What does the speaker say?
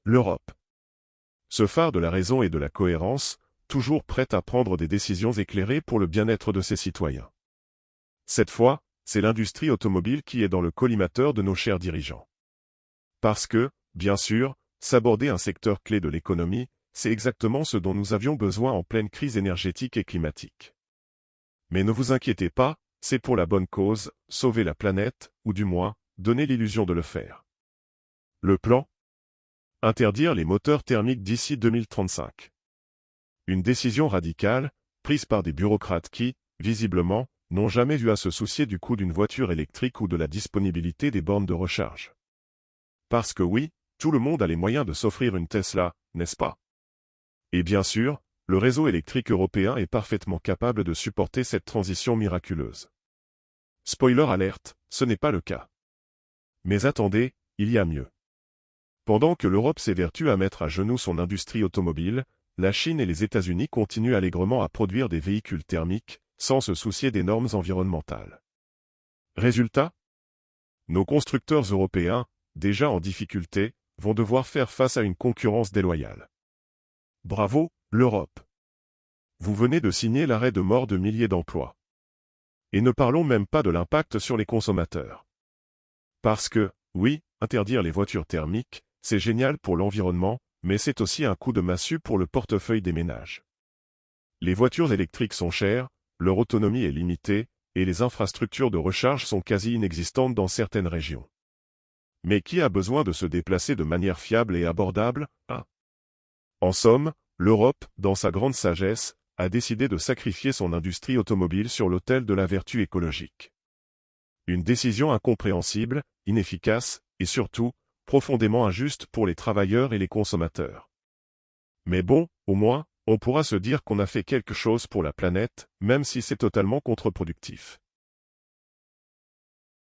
L'Europe. Ce phare de la raison et de la cohérence, toujours prête à prendre des décisions éclairées pour le bien-être de ses citoyens. Cette fois, c'est l'industrie automobile qui est dans le collimateur de nos chers dirigeants. Parce que, bien sûr, s'aborder un secteur clé de l'économie, c'est exactement ce dont nous avions besoin en pleine crise énergétique et climatique. Mais ne vous inquiétez pas, c'est pour la bonne cause, sauver la planète, ou du moins, donner l'illusion de le faire. Le plan ? Interdire les moteurs thermiques d'ici 2035. Une décision radicale, prise par des bureaucrates qui, visiblement, n'ont jamais eu à se soucier du coût d'une voiture électrique ou de la disponibilité des bornes de recharge. Parce que oui, tout le monde a les moyens de s'offrir une Tesla, n'est-ce pas? Et bien sûr, le réseau électrique européen est parfaitement capable de supporter cette transition miraculeuse. Spoiler alerte, ce n'est pas le cas. Mais attendez, il y a mieux. Pendant que l'Europe s'évertue à mettre à genoux son industrie automobile, la Chine et les États-Unis continuent allègrement à produire des véhicules thermiques, sans se soucier des normes environnementales. Résultat ? Nos constructeurs européens, déjà en difficulté, vont devoir faire face à une concurrence déloyale. Bravo, l'Europe! Vous venez de signer l'arrêt de mort de milliers d'emplois. Et ne parlons même pas de l'impact sur les consommateurs. Parce que, oui, interdire les voitures thermiques, c'est génial pour l'environnement, mais c'est aussi un coup de massue pour le portefeuille des ménages. Les voitures électriques sont chères, leur autonomie est limitée, et les infrastructures de recharge sont quasi inexistantes dans certaines régions. Mais qui a besoin de se déplacer de manière fiable et abordable, hein? En somme, l'Europe, dans sa grande sagesse, a décidé de sacrifier son industrie automobile sur l'autel de la vertu écologique. Une décision incompréhensible, inefficace, et surtout, profondément injuste pour les travailleurs et les consommateurs. Mais bon, au moins, on pourra se dire qu'on a fait quelque chose pour la planète, même si c'est totalement contre-productif.